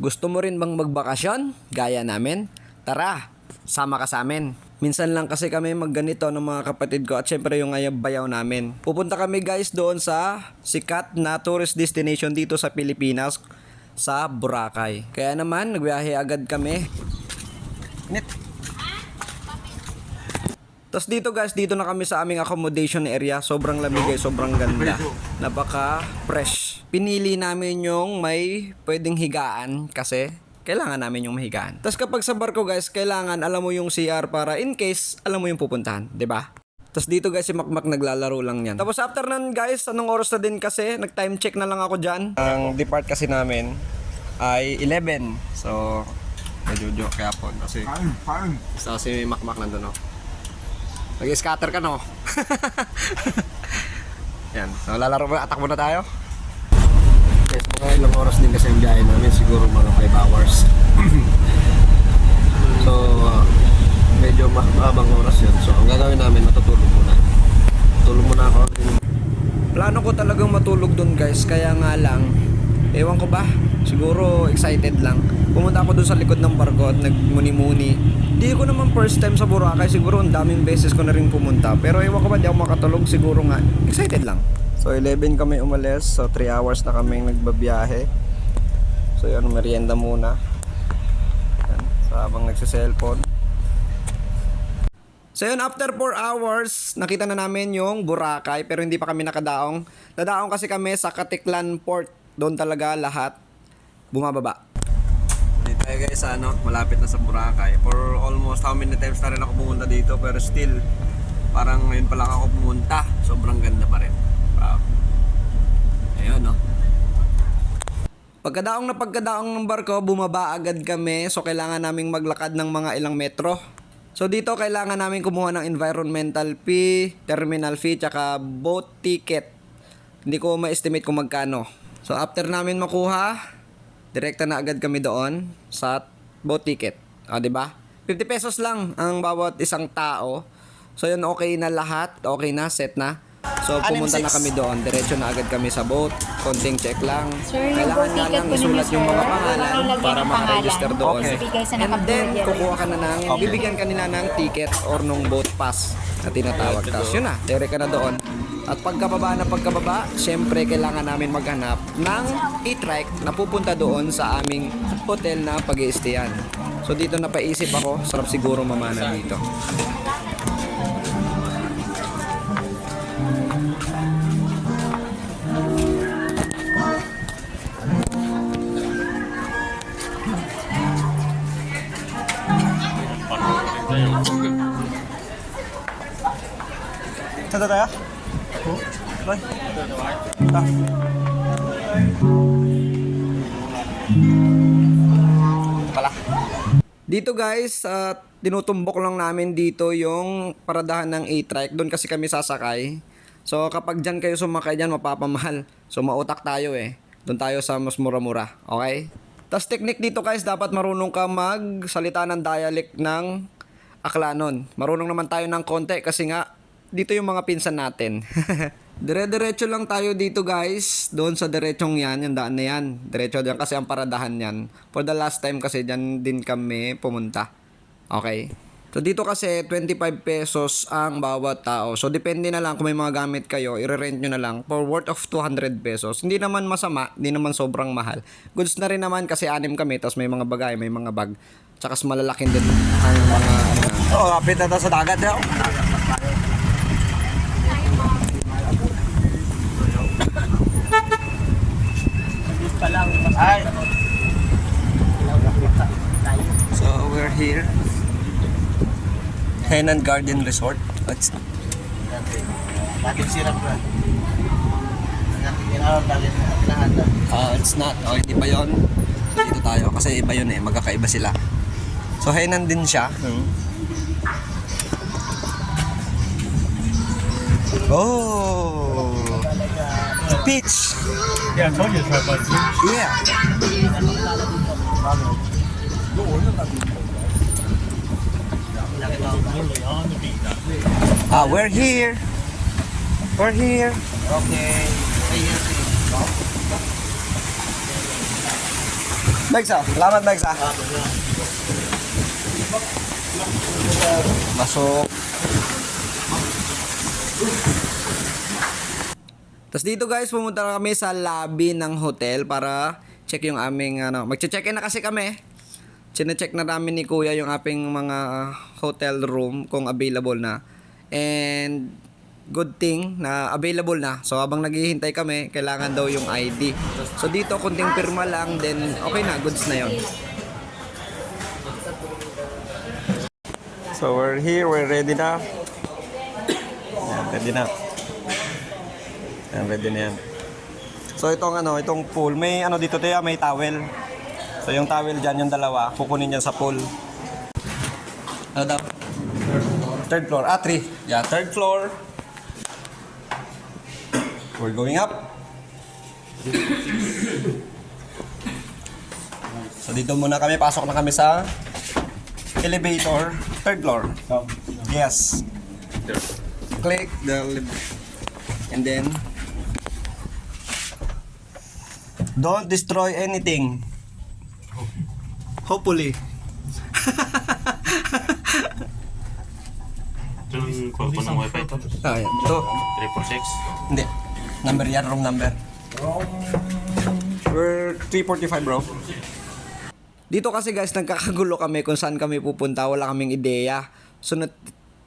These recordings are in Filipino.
Gusto mo rin bang magbakasyon? Gaya namin? Tara, sama ka sa amin. Minsan lang kasi kami magganito ng mga kapatid ko at syempre yung bayaw namin. Pupunta kami guys doon sa sikat na tourist destination dito sa Pilipinas, sa Boracay. Kaya naman, nagbiyahe agad kami. Tapos dito guys, dito na kami sa aming accommodation area. Sobrang lamig guys, sobrang ganda. Napaka fresh. Pinili namin yung may pwedeng higaan kasi kailangan namin yung mahigaan. Tapos kapag sa barko guys, kailangan alam mo yung CR para in case alam mo yung pupuntahan, 'di ba? Tapos dito guys si Makmak naglalaro lang yan. Tapos after nun guys, anong oras na din kasi, nag-time check na lang ako dyan. Ang depart kasi namin ay 11. So, medyo kaya po kasi so, si Makmak nandun oh. Nag-scatter ka no? Yan. So lalaro mo, attack muna tayo. Yes, mga ilang oras din kasi ang biyahe namin, siguro mga 5 hours. So, medyo mahabang oras yun. So, ang gagawin namin, matutulog muna. Tulog muna ako. Plano ko talagang matulog dun guys, kaya nga lang, ewan ko ba, siguro excited lang. Pumunta ako dun sa likod ng barko at nagmuni-muni. Di ko naman first time sa Boracay, siguro ang daming beses ko na rin pumunta. Pero ewan ko ba, di ako makatulog, siguro nga, excited lang. So 11 kami umalis, so 3 hours na kami nagbabiyahe. So yun, merienda muna. Yan, so habang nagsiselfone. So yun, after 4 hours, nakita na namin yung Boracay pero hindi pa kami nakadaong. Nadaong kasi kami sa Caticlan Port. Doon talaga lahat bumababa. Dito tayo guys sa malapit na sa Boracay. For almost how many times na rin ako pumunta dito pero still, parang ngayon pa lang ako pumunta. Sobrang ganda pa rin. Ayun no. Pagkadaong ng barko, bumaba agad kami. So kailangan naming maglakad ng mga ilang metro. So dito kailangan namin kumuha ng environmental fee, terminal fee, tsaka boat ticket. Hindi ko ma-estimate kung magkano. So after namin makuha, direkta na agad kami doon sa boat ticket. O, 'di ba? 50 pesos lang ang bawat isang tao. So yun, okay na lahat, okay na, set na. So pumunta na kami doon, diretso na agad kami sa boat, konting check lang. Sir, Kailangan nga lang isulat yung mga pangalan para makaregister doon. Okay. And then, kukuha ka na bibigyan ka nila ng ticket or nung boat pass na tinatawag. Tapos yun na, tere ka na doon. At pagkababa, syempre kailangan namin maghanap ng e-trike na pupunta doon sa aming hotel na pag-i-stayan. So dito napaisip ako, sarap siguro mamana dito. Saan tayo? Bye. Pala. Dito guys, tinutumbok lang namin dito yung paradahan ng e-trike. Doon kasi kami sasakay. So kapag dyan kayo sumakay dyan, mapapamahal. So mautak tayo eh. Doon tayo sa mas mura-mura. Okay? Tapos technique dito guys, dapat marunong ka magsalita ng dialect ng Aklanon. Marunong naman tayo ng konti kasi nga dito yung mga pinsan natin. Dire-diretso lang tayo dito guys. Doon sa diretsong yan, yung daan na yan. Diretso dyan kasi ang paradahan yan. For the last time kasi dyan din kami pumunta. Okay? So dito kasi 25 pesos ang bawat tao. So depende na lang kung may mga gamit kayo, i-rent nyo na lang for worth of 200 pesos. Hindi naman masama, hindi naman sobrang mahal. Goods na rin naman kasi 6 kami, tapos may mga bagay, may mga bag. Tsaka malalaking din ang mga kapit na sa dagat daw. So we're here. Henan Garden Resort. It's not. Oh, hindi pa yun. Dito tayo. Kasi iba yun eh. Magkakaiba sila. So, Henan din siya. Oh! Beach! Yeah, I told you it's about beach. Yeah. Literally on the beach. We're here. We're here. Okay. Begs ah. Salamat Begs ah. Masok. Tapos dito guys, pumunta kami sa lobby ng hotel para check yung aming magche-check-in na kasi kami. Chine-check na namin ni Kuya yung aming mga hotel room kung available na. And good thing na available na. So habang naghihintay kami, kailangan daw yung ID. So dito kunting pirma lang, then okay na, goods na yon. So we're here, we're ready na. Yan, ready na. Yan, ready na yan. So itong pool, may dito tayo, may towel. So yung towel dyan, yung dalawa, kukunin dyan sa pool. Ano daw? Third floor. 3. Yeah, third floor. We're going up. So dito muna kami, pasok na kami sa elevator. Third floor. Yes. Click the and then don't destroy anything. Hopefully. Ito yung call ko ng wifi ito. Yan. Ito. 346. Hindi. Number yan, room number. We're 345 bro. Dito kasi guys, nagkakagulo kami kung saan kami pupunta. Wala kaming ideya. So,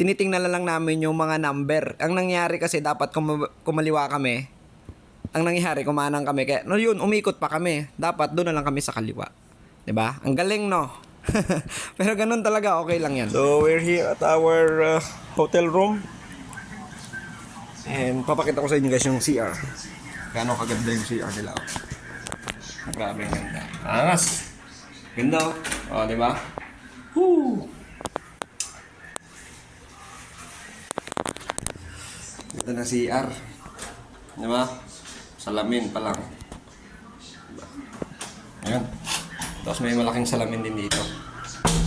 tinitingnan na lang namin yung mga number. Ang nangyari kasi dapat kumaliwa kami. Ang nangyari, kumanang kami. Kaya, yun, umikot pa kami. Dapat doon na lang kami sa kaliwa. 'Di ba? Ang galing, no? Pero ganun talaga, okay lang yan. So, we're here at our hotel room. And papakita ko sa inyo guys yung CR. Gano'ng kaganda yung CR nila. Grabe, ang ganda. Angas! Ganda, oh. Di ba? Woo! Ito na CR. Di ba? Salamin pa lang. Diba? Ayan. Tapos may malaking salamin din dito.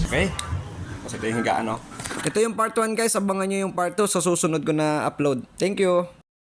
Okay? Kasi ito yung higaan, no? Ito yung part 1 guys. Abangan nyo yung part 2 sa susunod ko na upload. Thank you!